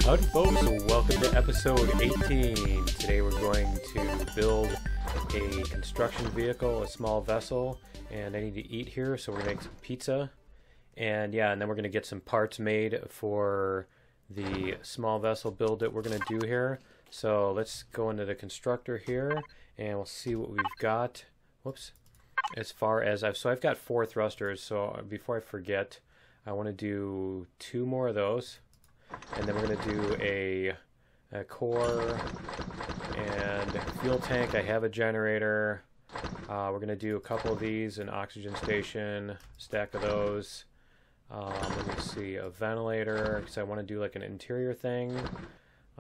Howdy folks, welcome to episode 18. Today we're going to build a construction vehicle, a small vessel, and I need to eat here, so we're going to make some pizza. And yeah, and then we're going to get some parts made for the small vessel build that we're going to do here. So let's go into the constructor here, and we'll see what we've got. Whoops. As far as I've got 4 thrusters, so before I forget, I want to do 2 more of those. And then we're going to do a core and fuel tank. I have a generator. We're going to do a couple of these, an oxygen station, stack of those. Let me see, a ventilator, because I want to do like an interior thing.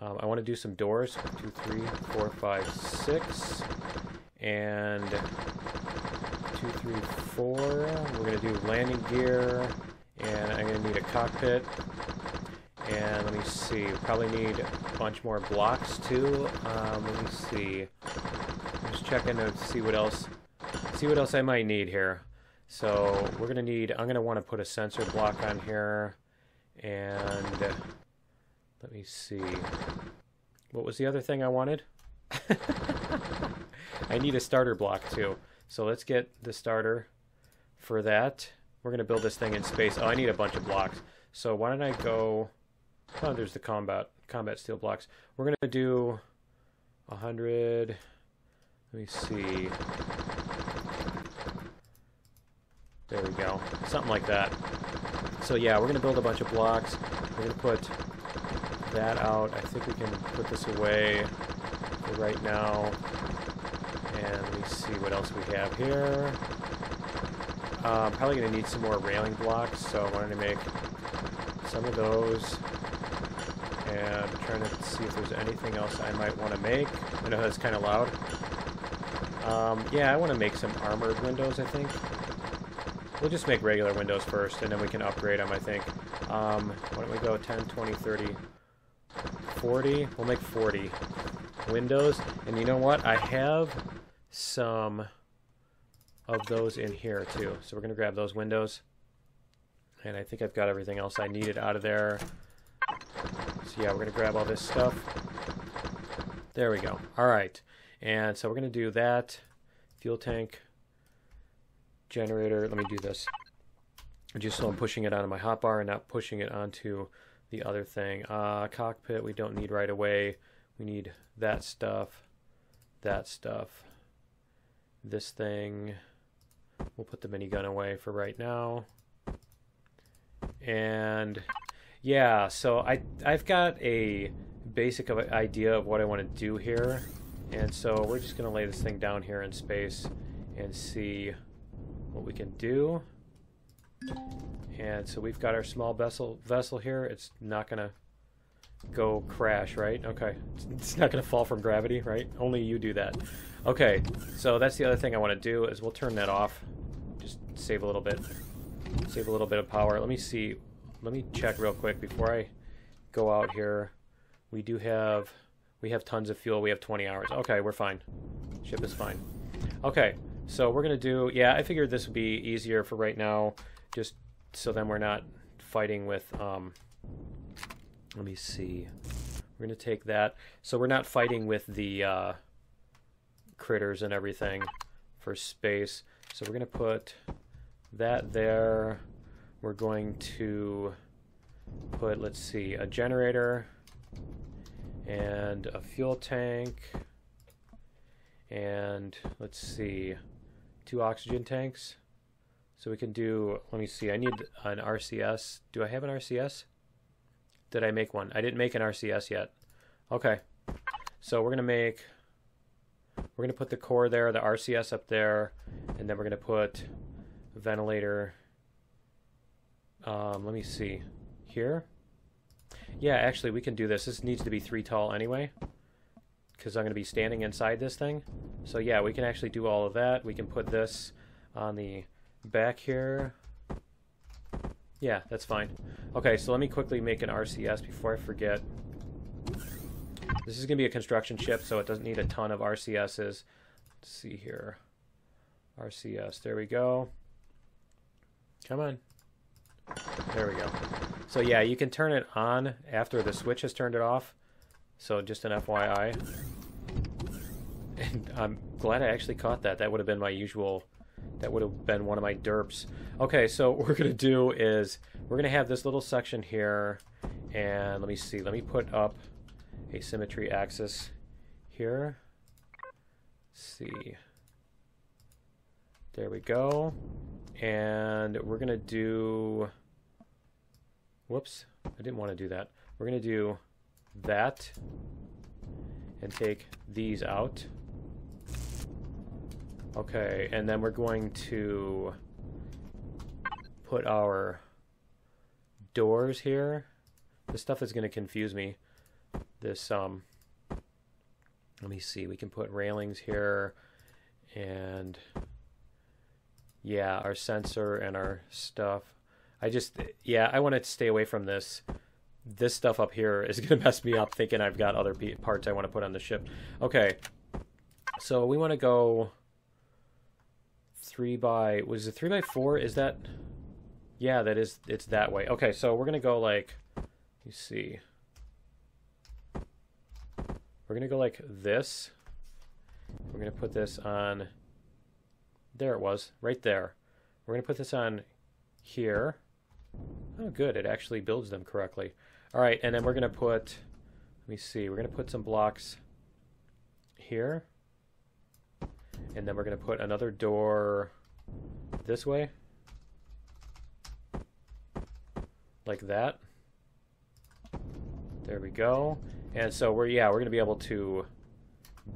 I want to do some doors, 2, 3, 4, 5, 6, and 2, 3, 4. We're going to do landing gear, and I'm going to need a cockpit. And let me see, probably need a bunch more blocks too. Let me see. I'm just checking to see what else I might need here. So we're gonna need, I'm gonna want to put a sensor block on here. And let me see. What was the other thing I wanted? I need a starter block too. So let's get the starter for that. We're gonna build this thing in space. Oh, I need a bunch of blocks. So why don't I go... Oh, there's the combat steel blocks. We're going to do 100. Let me see. There we go. Something like that. So yeah, we're going to build a bunch of blocks. We're going to put that out. I think we can put this away for right now. And let me see what else we have here. Probably going to need some more railing blocks, so I wanted to make some of those. And I'm trying to see if there's anything else I might want to make. I know that's kind of loud. Yeah, I want to make some armored windows, I think. We'll just make regular windows first, and then we can upgrade them, I think. Why don't we go 10, 20, 30, 40? We'll make 40 windows. And you know what? I have some of those in here, too. So we're going to grab those windows. And I think I've got everything else I needed out of there. So yeah, we're going to grab all this stuff. There we go. All right. And so we're going to do that. Fuel tank. Generator. Let me do this. Just so I'm pushing it onto my hotbar and not pushing it onto the other thing. Cockpit we don't need right away. We need that stuff. That stuff. This thing. We'll put the minigun away for right now. And... yeah, so I've got a basic idea of what I want to do here, and so we're just going to lay this thing down here in space and see what we can do. And so we've got our small vessel here. It's not going to go crash, right? Okay, it's not going to fall from gravity, right? Only you do that. Okay, so that's the other thing I want to do is we'll turn that off. Just save a little bit of power. Let me see. Let me check real quick before I go out here. We have tons of fuel. We have 20 hours. Okay, we're fine. Ship is fine. Okay, so we're going to do... yeah, I figured this would be easier for right now, just so then we're not fighting with... let me see. We're going to take that. So we're not fighting with the critters and everything for space. So we're going to put that there. We're going to put, let's see, a generator and a fuel tank and, let's see, 2 oxygen tanks. So we can do, let me see, I need an RCS. Do I have an RCS? Did I make one? I didn't make an RCS yet. Okay. So we're going to put the core there, the RCS up there, and then we're going to put a ventilator. Let me see. Here? Yeah, actually, we can do this. This needs to be 3 tall anyway, because I'm going to be standing inside this thing. So yeah, we can actually do all of that. We can put this on the back here. Yeah, that's fine. Okay, so let me quickly make an RCS before I forget. This is going to be a construction ship, so it doesn't need a ton of RCSs. Let's see here. RCS, there we go. Come on. There we go. So yeah, you can turn it on after the switch has turned it off. So just an FYI. And I'm glad I actually caught that. That would have been my usual... That would have been one of my derps. Okay, so what we're going to do is... We're going to have this little section here. And let me see. Let me put up a symmetry axis here. Let's see. There we go. And we're going to do... Whoops. I didn't want to do that. We're going to do that. And take these out. Okay, and then we're going to put our doors here. This stuff is going to confuse me. This, let me see, we can put railings here, and yeah, our sensor and our stuff. I want to stay away from this. This stuff up here is going to mess me up thinking I've got other parts I want to put on the ship. Okay, so we want to go... 3x, was it 3x4? Is that, yeah, that is, it's that way. Okay, so we're gonna go like, you see, we're gonna go like this. We're gonna put this on, there it was, right there. We're gonna put this on here. Oh good, it actually builds them correctly. All right, and then we're gonna put, let me see, we're gonna put some blocks here. And then we're going to put another door this way. Like that. There we go. And so we're going to be able to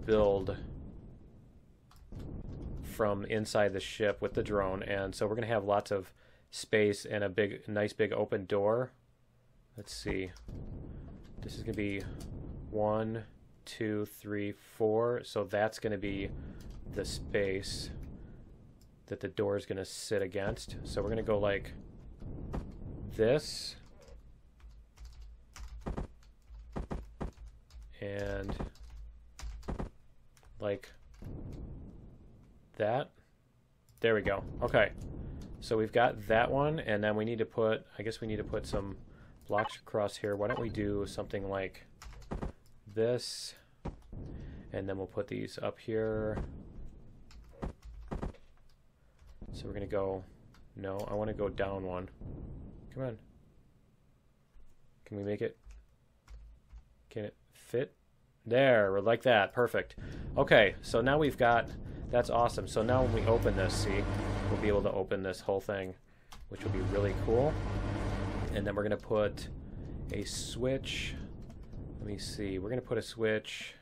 build from inside the ship with the drone. And so we're going to have lots of space and a nice big open door. Let's see. This is going to be 1, 2, 3, 4. So that's going to be the space that the door is going to sit against. So we're going to go like this and like that. There we go. Okay, so we've got that one, and then we need to put, I guess we need to put some blocks across here. Why don't we do something like this, and then we'll put these up here. So we're going to go, no, I want to go down one. Come on. Can we make it? Can it fit? There, we're like that. Perfect. Okay, so now we've got, that's awesome. So now when we open this, see, we'll be able to open this whole thing, which will be really cool. And then we're going to put a switch. Let me see. We're going to put a switch.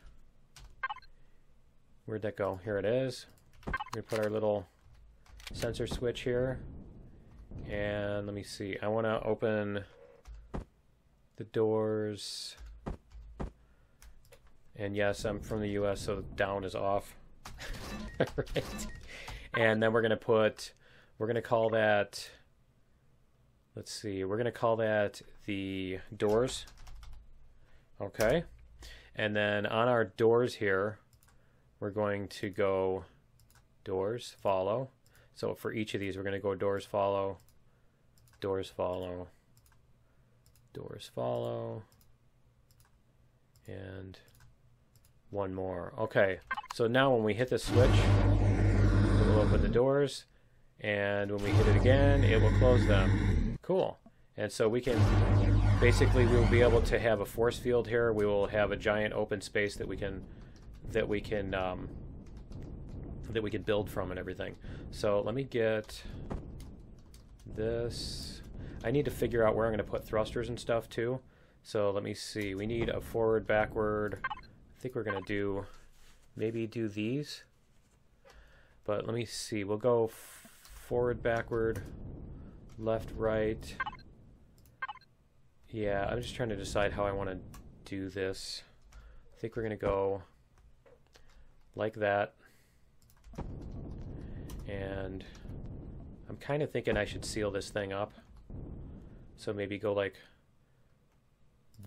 Where'd that go? Here it is. We're going to put our little sensor switch here, and let me see, I want to open the doors, and yes, I'm from the US, so down is off. Right. And then we're going to call that, let's see, we're going to call that the doors. Okay, and then on our doors here, we're going to go doors follow. So for each of these, we're going to go doors follow, doors follow, doors follow, and one more. Okay, so now when we hit the switch, it will open the doors, and when we hit it again, it will close them. Cool. And so we can, basically, we will be able to have a force field here. We will have a giant open space that we can build from and everything. So let me get this. I need to figure out where I'm going to put thrusters and stuff too. So let me see. We need a forward, backward. I think we're going to maybe do these. But let me see. We'll go forward, backward, left, right. Yeah, I'm just trying to decide how I want to do this. I think we're going to go like that. And I'm kind of thinking I should seal this thing up. So maybe go like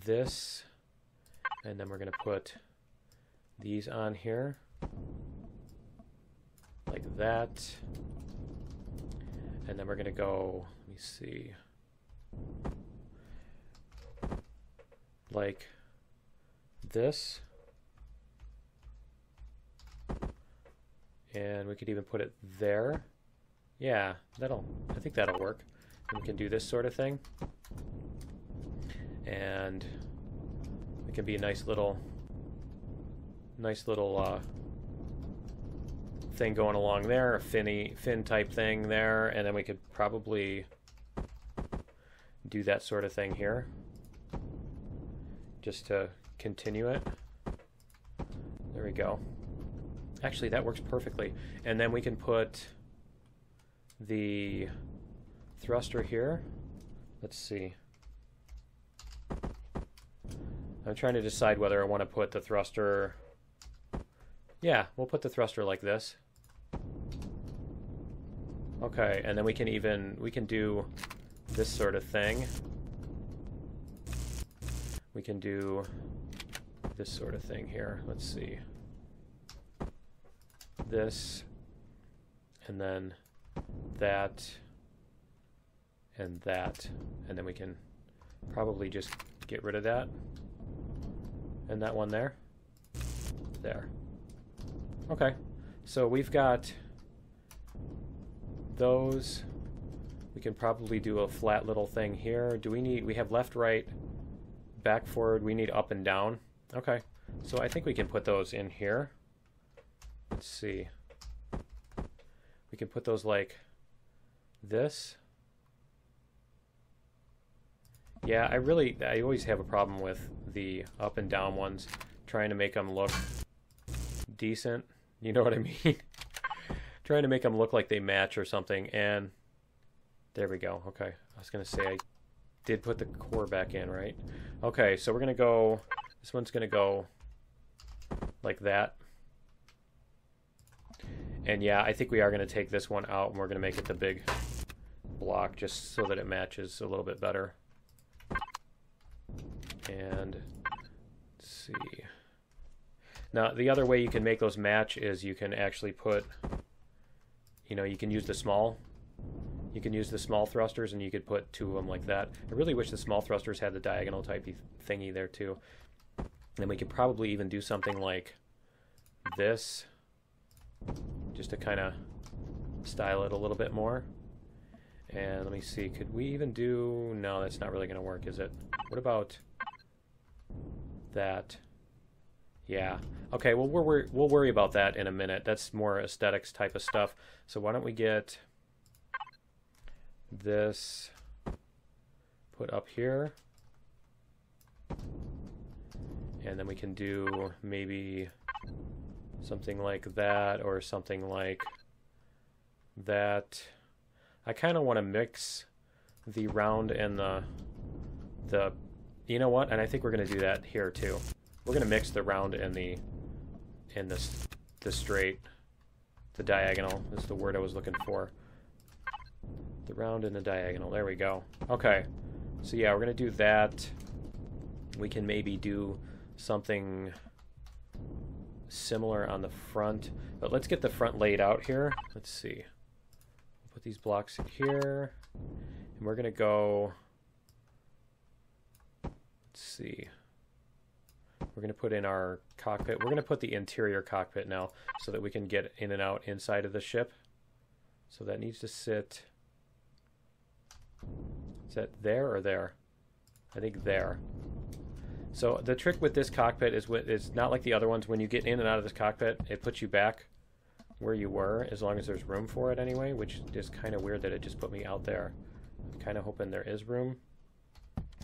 this, and then we're going to put these on here like that. And then we're going to go, let me see. like this. And we could even put it there. Yeah, I think that'll work. And we can do this sort of thing. And it can be a nice little thing going along there, a fin type thing there, and then we could probably do that sort of thing here just to continue it. There we go. Actually, that works perfectly. And then we can put the thruster here. Let's see. I'm trying to decide whether I want to put the thruster. Yeah, we'll put the thruster like this. Okay, and then we can do this sort of thing. We can do this sort of thing here. Let's see. This, and then that, and that, and then we can probably just get rid of that. And that one there. There. Okay. So we've got those. We can probably do a flat little thing here. We have left, right, back, forward. We need up and down. Okay. So I think we can put those in here. Let's see. We can put those like this. Yeah, I always have a problem with the up and down ones, trying to make them look decent. You know what I mean? Trying to make them look like they match or something. And there we go. Okay. I was going to say I did put the core back in, right? Okay, so we're going to go, this one's going to go like that. And yeah, I think we are going to take this one out and we're going to make it the big block just so that it matches a little bit better. And let's see. Now, the other way you can make those match is you can actually put, you can use the small. You can use the small thrusters and you could put two of them like that. I really wish the small thrusters had the diagonal type thingy there too. And then we could probably even do something like this, just to kind of style it a little bit more. And let me see, could we even do, no, that's not really going to work, is it? What about that? Yeah. Okay, well, we'll worry about that in a minute. That's more aesthetics type of stuff. So why don't we get this put up here. And then we can do maybe something like that or something like that. I kind of want to mix the round and the you know what? And I think we're going to do that here too. We're going to mix the round and the straight, the diagonal is the word I was looking for. The round and the diagonal. There we go. Okay. So yeah, we're going to do that. We can maybe do something similar on the front, but let's get the front laid out here. Let's see. Put these blocks in here, and we're going to go, let's see. We're going to put in our cockpit. We're going to put the interior cockpit now so that we can get in and out inside of the ship. So that needs to sit, is that there or there? I think there. So the trick with this cockpit is it's not like the other ones. When you get in and out of this cockpit, it puts you back where you were, as long as there's room for it anyway, which is kind of weird that it just put me out there. I'm kind of hoping there is room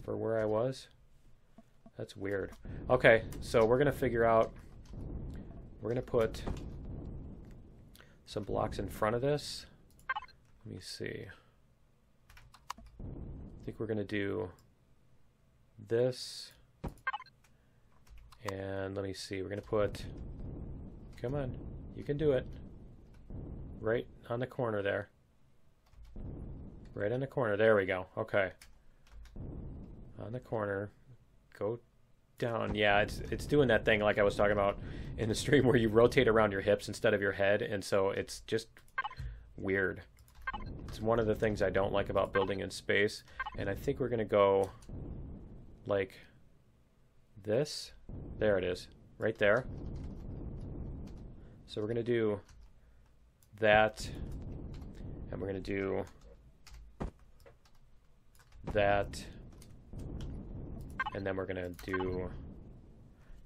for where I was. That's weird. Okay, so we're going to figure out, we're going to put some blocks in front of this. Let me see. I think we're going to do this. And let me see, we're going to put, come on, you can do it. Right on the corner there. Right on the corner, there we go. Okay. On the corner, go down. Yeah, it's doing that thing like I was talking about in the stream where you rotate around your hips instead of your head, and so it's just weird. It's one of the things I don't like about building in space, and I think we're going to go like this. There it is, right there. So we're going to do that, and we're going to do that, and then we're going to do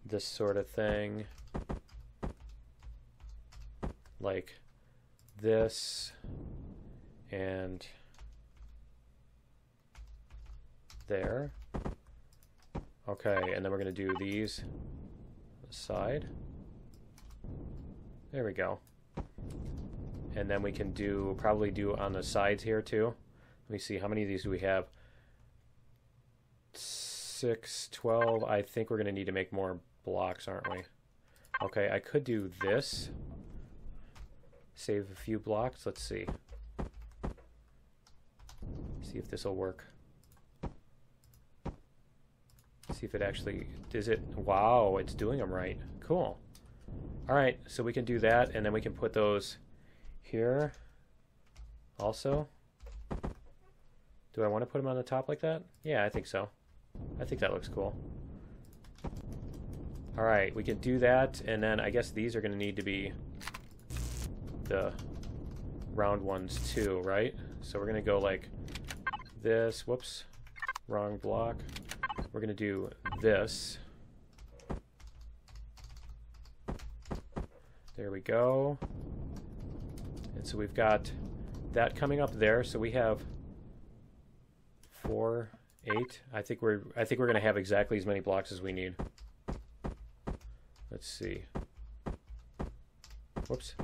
this sort of thing, like this, and there. Okay, and then we're going to do these on the side. There we go. And then we can do, probably do on the sides here too. Let me see, how many of these do we have? 6, 12. I think we're going to need to make more blocks, aren't we? Okay, I could do this. Save a few blocks. Let's see. See if this will work. See if it actually, is it? Wow, it's doing them right. Cool. All right, so we can do that, and then we can put those here also. Do I want to put them on the top like that? Yeah, I think so. I think that looks cool. All right, we can do that, and then I guess these are going to need to be the round ones too, right? So we're going to go like this. Whoops, wrong block. We're going to do this. There we go. And so we've got that coming up there. So we have 4, 8. I think we're going to have exactly as many blocks as we need. Let's see. Whoops.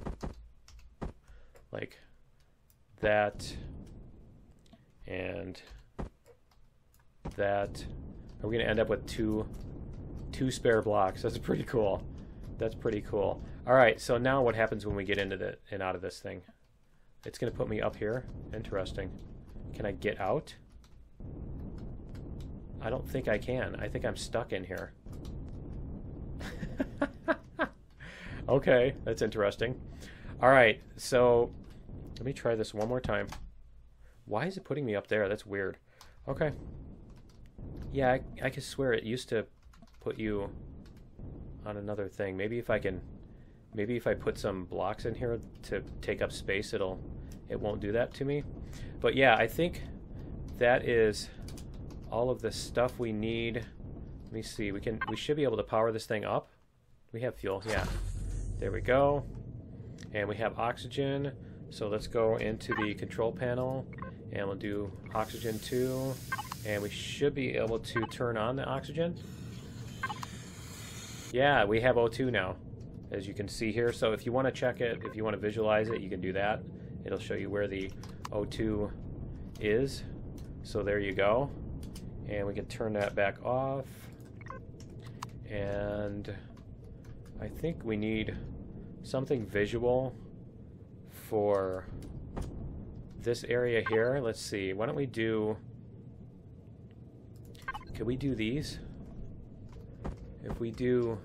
Like that and that. Are we going to end up with two spare blocks? That's pretty cool. That's pretty cool. All right, so now what happens when we get into the and out of this thing? It's going to put me up here. Interesting. Can I get out? I don't think I can. I think I'm stuck in here. Okay, that's interesting. All right, so let me try this one more time. Why is it putting me up there? That's weird. Okay. Yeah, I can swear it used to put you on another thing. Maybe if I put some blocks in here to take up space, it won't do that to me. But yeah, I think that is all of the stuff we need. Let me see. We should be able to power this thing up. We have fuel. Yeah. There we go. And we have oxygen. So let's go into the control panel and we'll do oxygen 2. And we should be able to turn on the oxygen. Yeah, we have O2 now, as you can see here. So if you want to check it, if you want to visualize it, you can do that. It'll show you where the O2 is. So there you go. And we can turn that back off. And I think we need something visual for this area here. Let's see. Why don't we do... Could we do these? If we do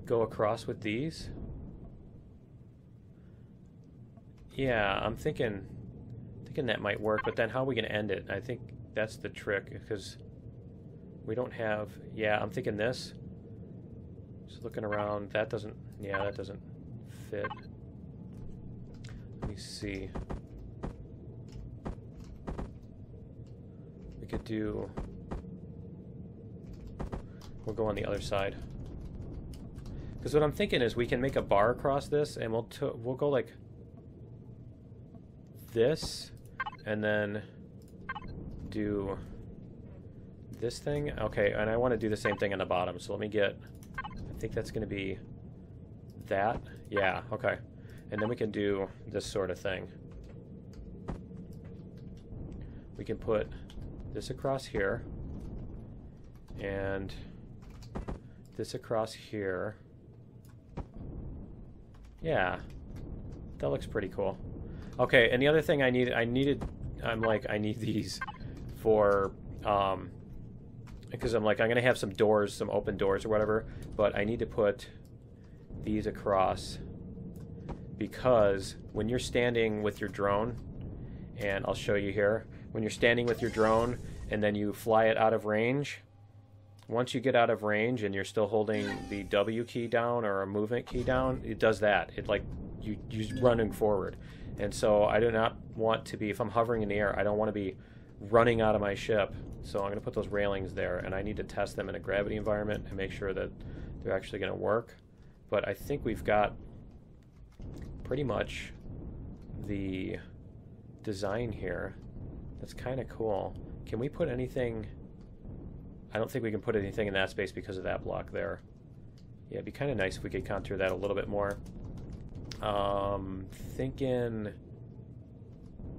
go across with these? Yeah, I'm thinking that might work, but then how are we going to end it? I think that's the trick, because we don't have... Yeah, I'm thinking this. Just looking around, that doesn't... Yeah, that doesn't fit. Let me see. We could do... We'll go on the other side. Because what I'm thinking is we can make a bar across this, and we'll go like this, and then do this thing. Okay, and I want to do the same thing on the bottom. So let me get... I think that's going to be that. Yeah, okay. And then we can do this sort of thing. We can put this across here, and this across here. Yeah, that looks pretty cool. Okay, and the other thing I need these for, because I'm going to have some doors, some open doors or whatever, but I need to put these across because when you're standing with your drone, and I'll show you here, when you're standing with your drone and then you fly it out of range, once you get out of range and you're still holding the W key down or a movement key down, it does that. It like you're running forward. And so I do not want to be, if I'm hovering in the air, I don't want to be running out of my ship. So I'm going to put those railings there, and I need to test them in a gravity environment and make sure that they're actually going to work. But I think we've got pretty much the design here. That's kind of cool. Can we put anything? I don't think we can put anything in that space because of that block there. Yeah, it'd be kind of nice if we could contour that a little bit more. Thinking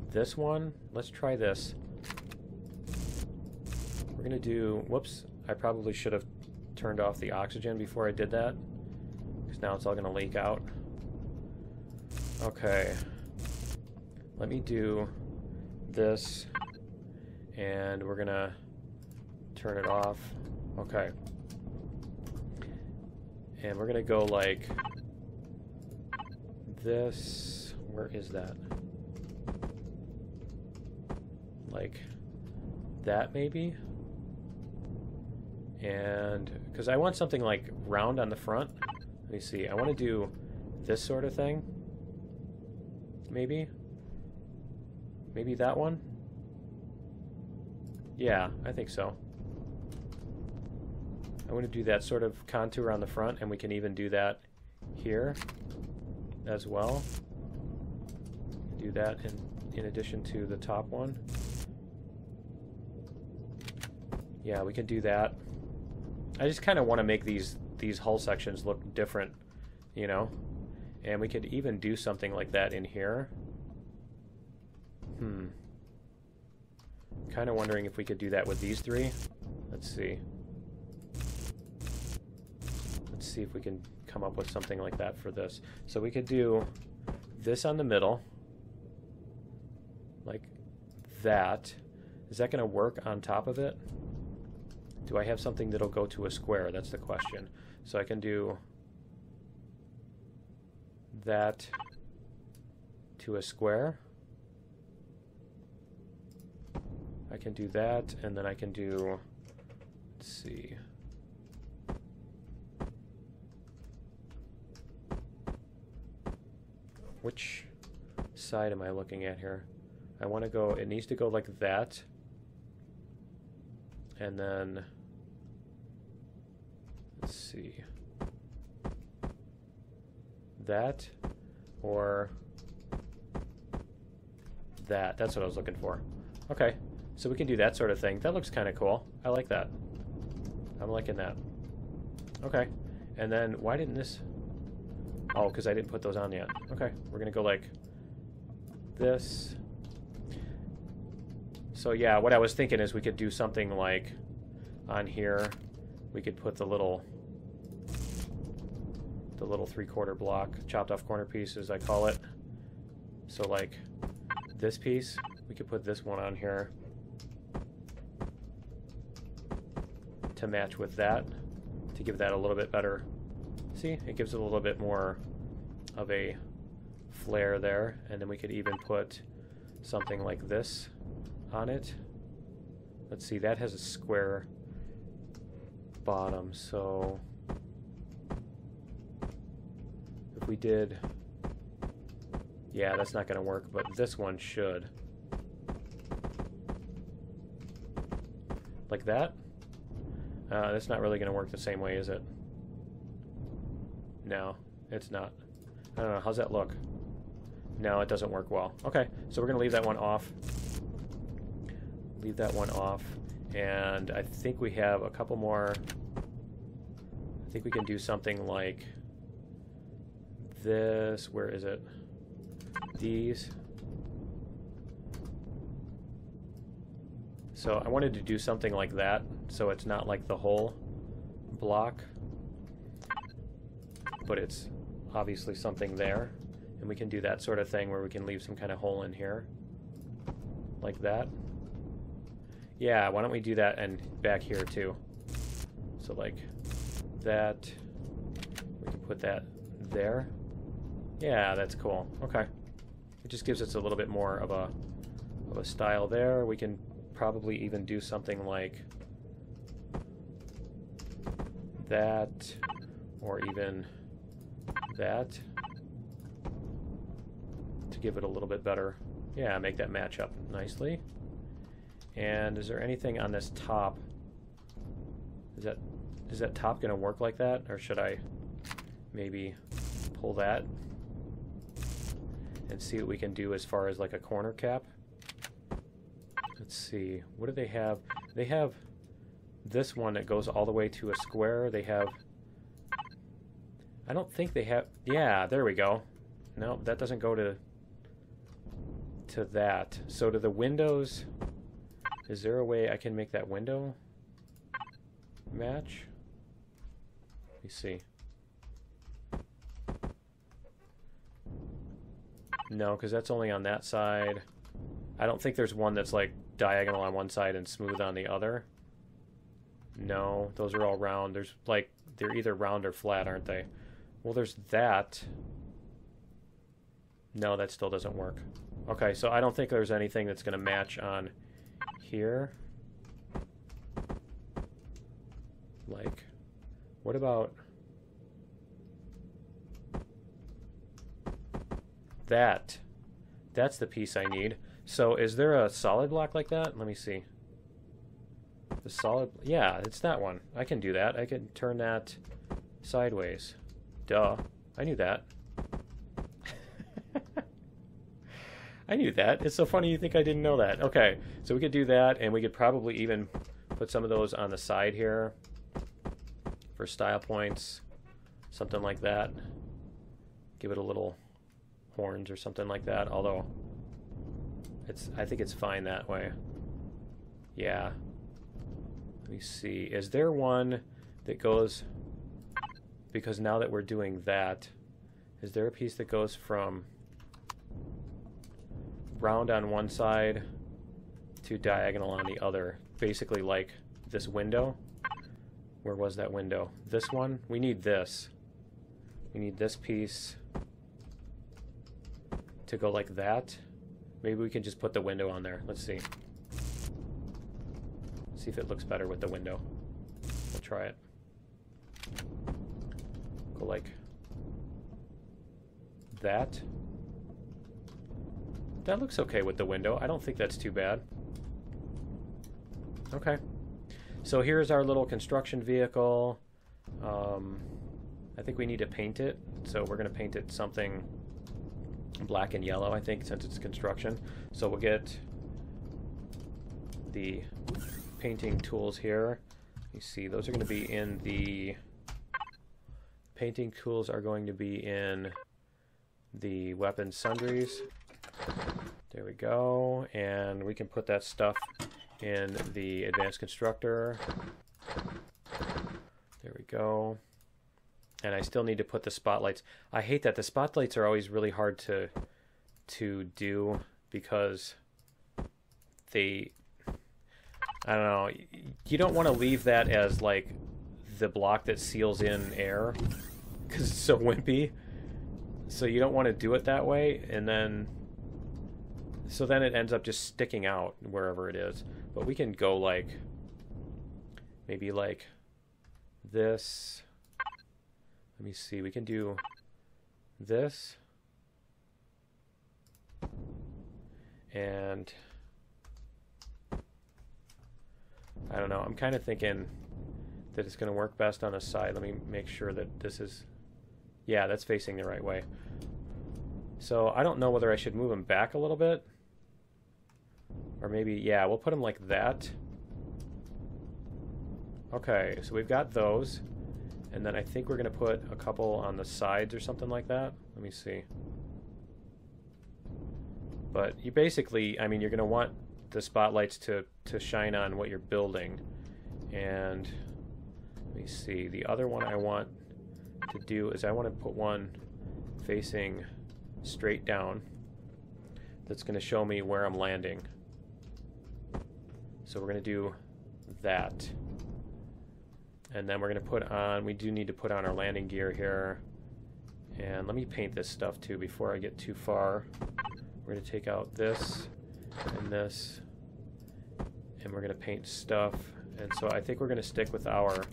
this one. Let's try this. We're going to do... Whoops. I probably should have turned off the oxygen before I did that, because now it's all going to leak out. Okay. Let me do this, and we're going to turn it off. Okay. And we're going to go like this. Where is that? Like that, maybe? And because I want something like round on the front. Let me see. I want to do this sort of thing. Maybe? Maybe that one? Yeah, I think so. I want to do that sort of contour on the front, and we can even do that here as well. Do that in addition to the top one. Yeah, we can do that. I just kind of want to make these hull sections look different, you know? And we could even do something like that in here. Kind of wondering if we could do that with these three. Let's see. Let's see if we can come up with something like that for this. So we could do this on the middle. Like that. Is that going to work on top of it? Do I have something that'll go to a square? That's the question. So I can do that to a square. I can do that, and then I can do, let's see. Which side am I looking at here? I want to go, it needs to go like that. And then, let's see. That, or that. That's what I was looking for. Okay. So we can do that sort of thing. That looks kind of cool. I like that. I'm liking that. Okay. And then why didn't this... Oh, because I didn't put those on yet. Okay. We're going to go like this. So yeah, what I was thinking is we could do something like on here. We could put the little 3/4 block, chopped off corner piece as I call it. So like this piece, we could put this one on here to match with that, to give that a little bit better. See, it gives it a little bit more of a flare there, and then we could even put something like this on it. Let's see, that has a square bottom, so if we did, yeah, that's not going to work, but this one should. Like that? That's not really going to work the same way, is it? No, it's not. I don't know. How's that look? No, it doesn't work well. Okay, so we're going to leave that one off. Leave that one off. And I think we have a couple more. I think we can do something like this. Where is it? These. So I wanted to do something like that, so it's not like the whole block, but it's obviously something there. And we can do that sort of thing where we can leave some kind of hole in here, like that. Yeah, why don't we do that and back here too? So like that, we can put that there. Yeah, that's cool. Okay. It just gives us a little bit more of a style there. We can probably even do something like that, or even that, to give it a little bit better. Yeah, make that match up nicely. And is there anything on this top? Is that top going to work like that, or should I maybe pull that and see what we can do as far as like a corner cap? Let's see. What do they have? They have this one that goes all the way to a square. They have... I don't think they have... Yeah, there we go. No, that doesn't go to that. So to the windows, is there a way I can make that window match? Let me see. No, because that's only on that side. I don't think there's one that's like diagonal on one side and smooth on the other. No, those are all round. There's like, they're either round or flat, aren't they? Well, there's that. No, that still doesn't work. Okay, so I don't think there's anything that's going to match on here. Like, what about that? That's the piece I need. So is there a solid block like that? Let me see. The solid... Yeah, it's that one. I can do that. I can turn that sideways. Duh. I knew that. I knew that. It's so funny you think I didn't know that. Okay, so we could do that, and we could probably even put some of those on the side here for style points. Something like that. Give it a little horns or something like that, although I think it's fine that way. Yeah. Let me see. Is there one that goes... Because now that we're doing that, is there a piece that goes from round on one side to diagonal on the other? Basically like this window. Where was that window? This one? We need this. We need this piece to go like that. Maybe we can just put the window on there. Let's see. See if it looks better with the window. We'll try it. Go like that. That looks okay with the window. I don't think that's too bad. Okay. So here's our little construction vehicle. I think we need to paint it. So we're going to paint it something black and yellow, I think, since it's construction. So we'll get the painting tools here. You see, those are going to be in the... Painting tools are going to be in the weapon sundries. There we go. And we can put that stuff in the advanced constructor. There we go. And I still need to put the spotlights. I hate that. The spotlights are always really hard to do because they... I don't know. You don't want to leave that as like the block that seals in air because it's so wimpy. So you don't want to do it that way, and then so then it ends up just sticking out wherever it is. But we can go like maybe like this. Let me see. We can do this and I don't know. I'm kind of thinking that it's going to work best on the side. Let me make sure that this is... Yeah, that's facing the right way. So I don't know whether I should move them back a little bit. Or maybe, yeah, we'll put them like that. Okay, so we've got those. And then I think we're going to put a couple on the sides or something like that. Let me see. But you basically, I mean, you're going to want the spotlights to shine on what you're building. And let me see, the other one I want to do is I want to put one facing straight down that's going to show me where I'm landing. So we're going to do that. And then we're going to put on, we do need to put on our landing gear here. And let me paint this stuff too before I get too far. We're going to take out this and this, and we're going to paint stuff. And so I think we're going to stick with our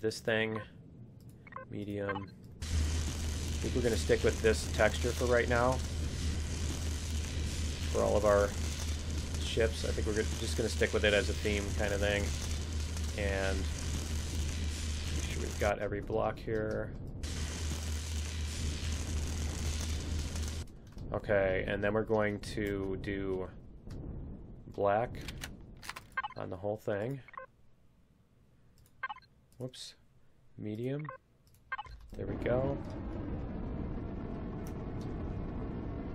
this thing, medium. I think we're going to stick with this texture for right now. For all of our ships, I think we're just going to stick with it as a theme kind of thing. And make sure we've got every block here. Okay, and then we're going to do black on the whole thing. Whoops. Medium. There we go.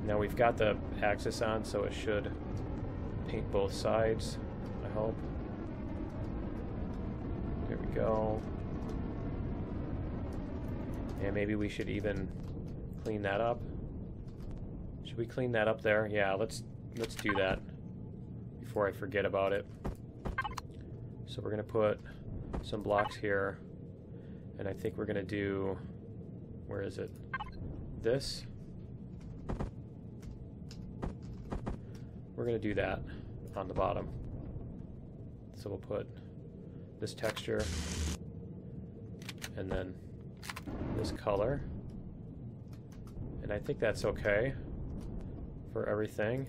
Now we've got the axis on, so it should paint both sides, I hope. There we go. And maybe we should even clean that up. Should we clean that up there? Yeah, let's do that before I forget about it. So we're going to put some blocks here, and I think we're going to do, where is it? This. We're going to do that on the bottom. So we'll put this texture and then this color. And I think that's okay for everything.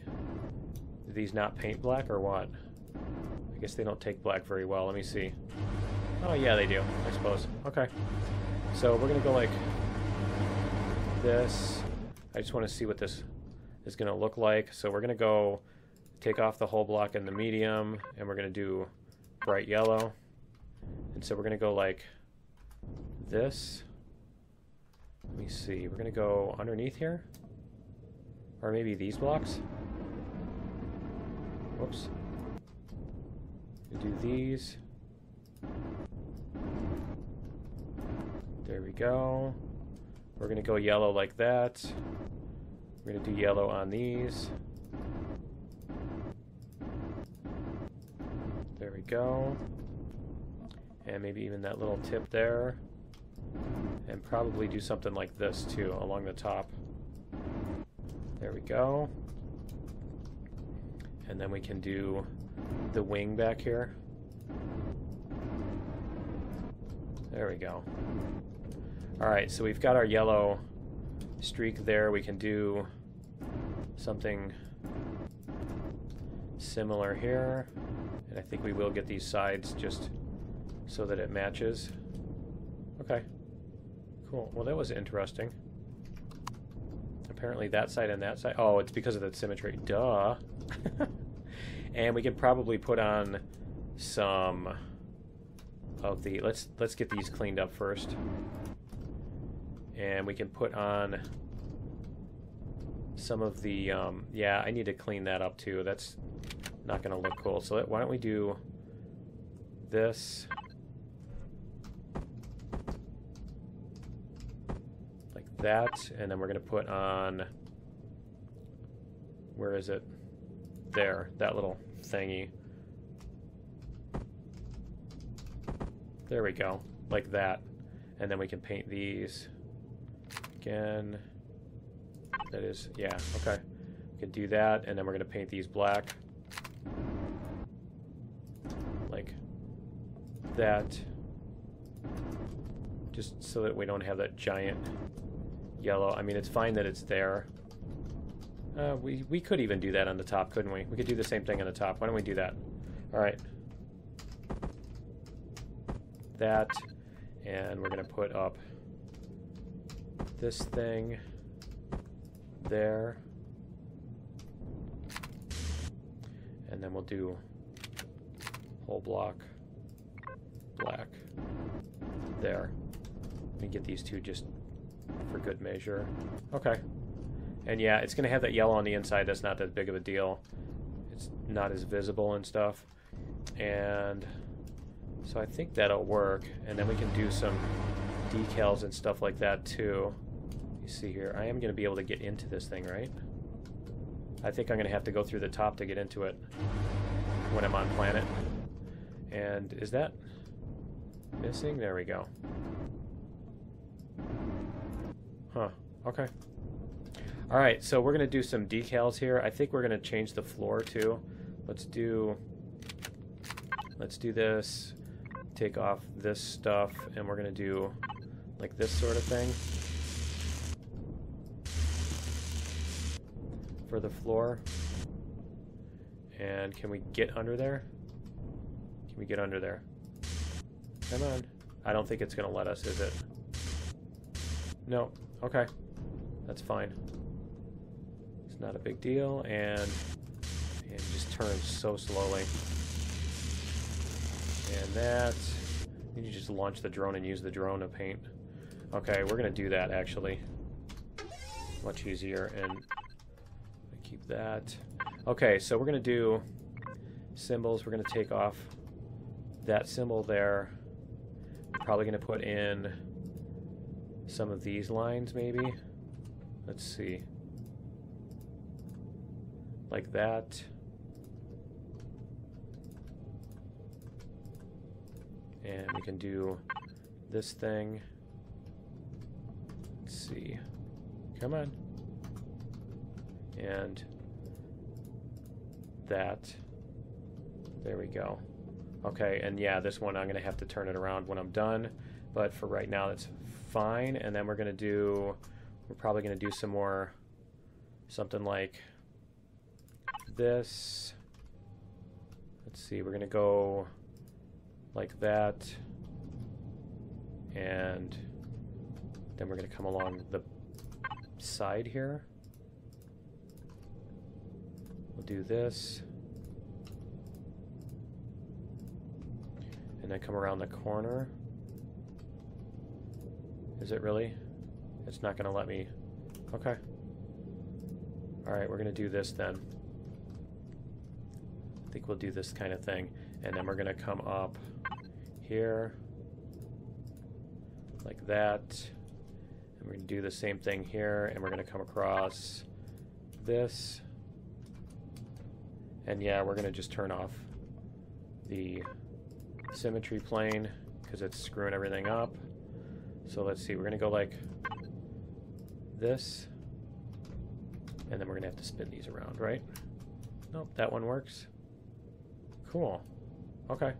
Do these not paint black or what? I guess they don't take black very well. Let me see. Oh yeah, they do, I suppose. Okay. So we're going to go like this. I just want to see what this is going to look like. So we're going to go take off the whole block in the medium, and we're going to do bright yellow. And so we're going to go like this. Let me see. We're going to go underneath here. Or maybe these blocks. Whoops. We do these. There we go. We're going to go yellow like that. We're going to do yellow on these. There we go. And maybe even that little tip there. And probably do something like this too along the top. There we go. And then we can do the wing back here. There we go. Alright, so we've got our yellow streak there. We can do something similar here. And I think we will get these sides just so that it matches. Okay. Cool. Well, that was interesting. Apparently that side and that side. Oh, it's because of the symmetry. Duh. And we could probably put on some of the... Let's get these cleaned up first. And we can put on some of the... yeah, I need to clean that up too. That's not going to look cool. So why don't we do this... that, and then we're going to put on, where is it? There, that little thingy. There we go, like that. And then we can paint these again. That is, yeah, okay. We can do that, and then we're going to paint these black. Like that. Just so that we don't have that giant yellow. I mean, it's fine that it's there. We could even do that on the top, couldn't we? We could do the same thing on the top. Why don't we do that? All right. That, and we're going to put up this thing there. And then we'll do whole block black there. Let me get these two just for good measure. Okay. And yeah, it's going to have that yellow on the inside. That's not that big of a deal. It's not as visible and stuff. And so I think that'll work. And then we can do some decals and stuff like that too. You see here, I am going to be able to get into this thing, right? I think I'm going to have to go through the top to get into it when I'm on planet. And is that missing? There we go. Huh. Okay. Alright, so we're going to do some decals here. I think we're going to change the floor too. Let's do this. take off this stuff, and we're going to do like this sort of thing for the floor. And can we get under there? Can we get under there? Come on. I don't think it's going to let us, is it? No. Okay. That's fine. It's not a big deal, and it just turns so slowly. And that... You just launch the drone and use the drone to paint. Okay, we're going to do that, actually. Much easier, and keep that. Okay, so we're going to do symbols. We're going to take off that symbol there. We're probably going to put in some of these lines, maybe. Let's see. Like that. And we can do this thing. Let's see. Come on. And that. There we go. Okay, and yeah, this one I'm going to have to turn it around when I'm done. But for right now, that's fine. And then we're going to do... We're probably going to do some more... Something like this. Let's see, we're going to go like that. And then we're going to come along the side here. We'll do this. And then come around the corner. Is it really? It's not going to let me. Okay. Alright, we're going to do this then. I think we'll do this kind of thing. And then we're going to come up here. Like that. And we're going to do the same thing here. And we're going to come across this. And yeah, we're going to just turn off the symmetry plane because it's screwing everything up. So let's see, we're going to go like this. And then we're going to have to spin these around, right? Nope, that one works. Cool. Okay.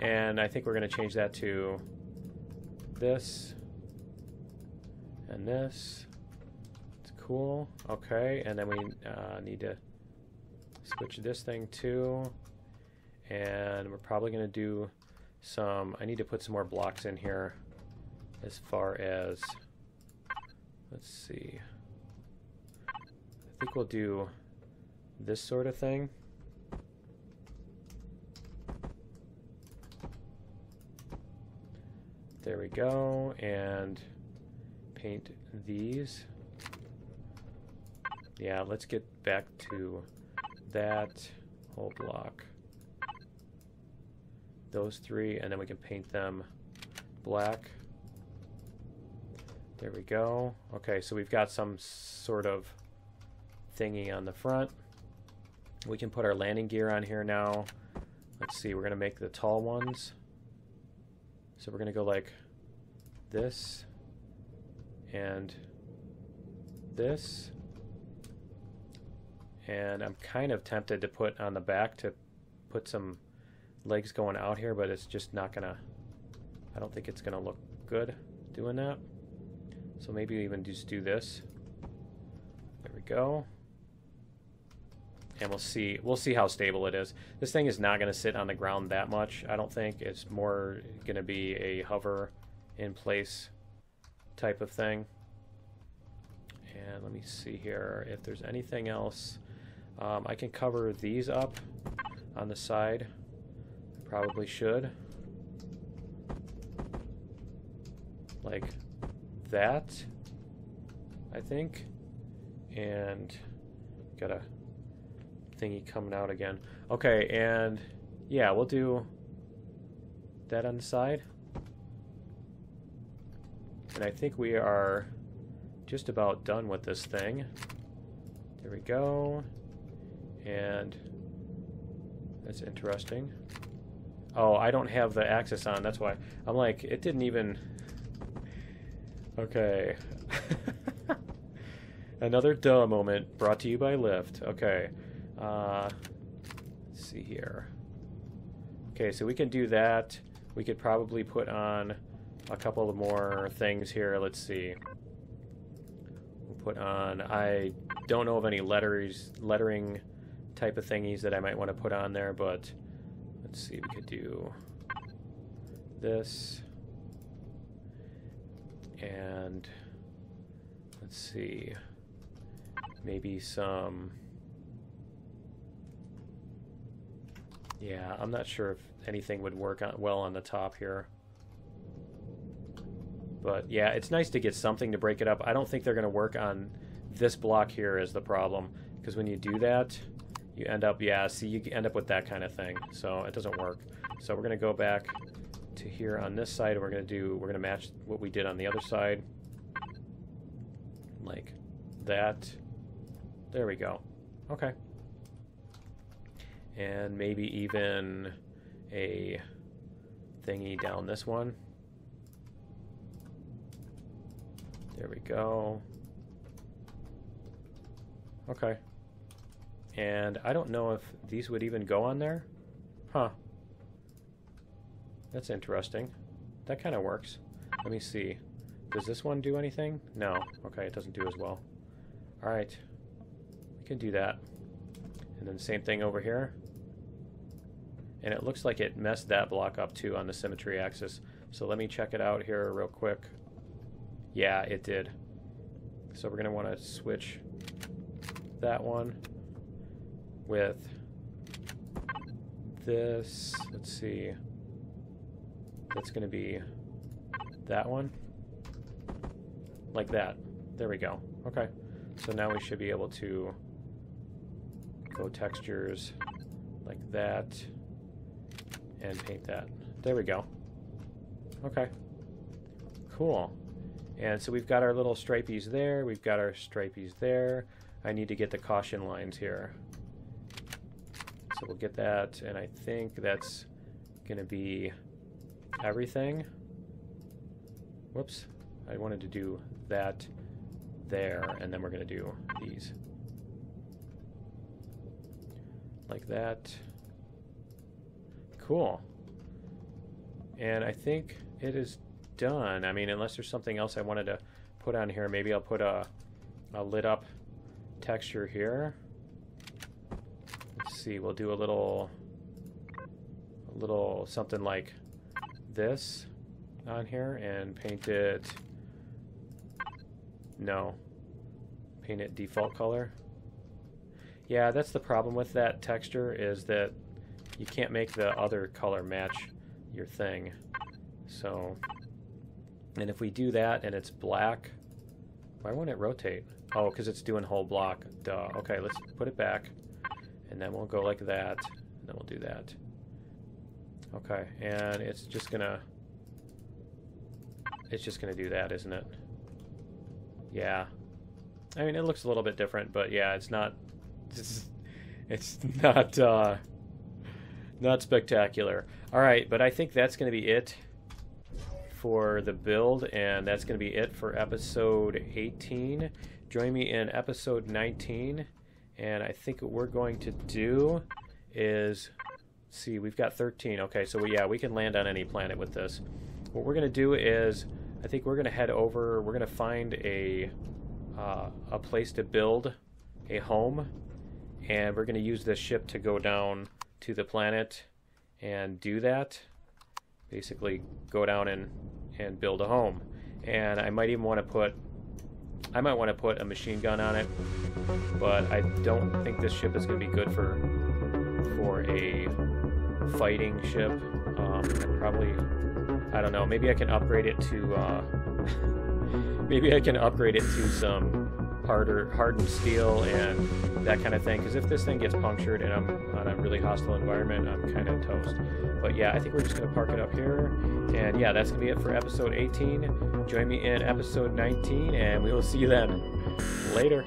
And I think we're going to change that to this and this. It's cool. Okay, and then we need to switch this thing too. And we're probably going to do some... I need to put some more blocks in here as far as... Let's see. I think we'll do this sort of thing. There we go. And paint these. Yeah, let's get back to that whole block. Those three, and then we can paint them black. There we go. Okay, so we've got some sort of thingy on the front. We can put our landing gear on here now. Let's see, we're going to make the tall ones. So we're going to go like this and this. And I'm kind of tempted to put on the back to put some legs going out here, but it's just not going to... I don't think it's going to look good doing that. So maybe even just do this. There we go. And we'll see how stable it is. This thing is not going to sit on the ground that much, I don't think. It's more going to be a hover in place type of thing. And let me see here if there's anything else. I can cover these up on the side. I probably should. Like that, I think. And got a thingy coming out again. Okay, and yeah, we'll do that on the side. And I think we are just about done with this thing. There we go. And that's interesting. Oh, I don't have the axis on, that's why. I'm like, it didn't even... Okay. Another duh moment brought to you by Lyft. Okay. Let's see here. Okay, so we can do that. we could probably put on a couple of more things here. Let's see. We'll put on, I don't know of any lettering type of thingies that I might want to put on there, but let's see, we could do this. And let's see, maybe some, yeah, I'm not sure if anything would work well on the top here. But yeah, it's nice to get something to break it up. I don't think they're going to work on this block here is the problem, because when you do that, you end up, yeah, see, you end up with that kind of thing. So it doesn't work. So we're going to go back to here on this side, and we're going to match what we did on the other side. Like that. There we go. Okay. And maybe even a thingy down this one. There we go. Okay. And I don't know if these would even go on there. Huh. That's interesting. That kind of works. Let me see. Does this one do anything? No. Okay, it doesn't do as well. Alright. We can do that. And then same thing over here. And it looks like it messed that block up too on the symmetry axis. So let me check it out here real quick. Yeah, it did. So we're going to want to switch that one with this. Let's see. That's going to be that one. Like that. There we go. Okay. So now we should be able to go textures like that and paint that. There we go. Okay. Cool. And so we've got our little stripies there. We've got our stripies there. I need to get the caution lines here. So we'll get that, and I think that's going to be everything. Whoops. I wanted to do that there, and then we're going to do these. Like that. Cool. And I think it is done. I mean, unless there's something else I wanted to put on here, maybe I'll put a lit up texture here. Let's see, we'll do a little something like this on here and paint it, no, paint it default color. Yeah, that's the problem with that texture, is that you can't make the other color match your thing. So, and if we do that and it's black, why won't it rotate? Oh, because it's doing whole block. Duh. Okay, let's put it back, and then we'll go like that, and then we'll do that. Okay, and it's just gonna do that, isn't it? Yeah. I mean, it looks a little bit different, but yeah, it's not not spectacular. All right, but I think that's going to be it for the build, and that's going to be it for episode 18. Join me in episode 19, and I think what we're going to do is, see, we've got 13. Okay, so yeah, we can land on any planet with this. What we're going to do is, I think we're going to head over, we're going to find a place to build a home, and we're going to use this ship to go down to the planet and do that. Basically go down and build a home. And I might even want to put, I might want to put a machine gun on it, but I don't think this ship is going to be good for a fighting ship. Probably, I don't know, maybe I can upgrade it to maybe I can upgrade it to some hardened steel and that kind of thing, because if this thing gets punctured and I'm on a really hostile environment, I'm kind of toast. But yeah, I think we're just going to park it up here, and yeah, that's going to be it for episode 18. Join me in episode 19, and we will see you then. Later.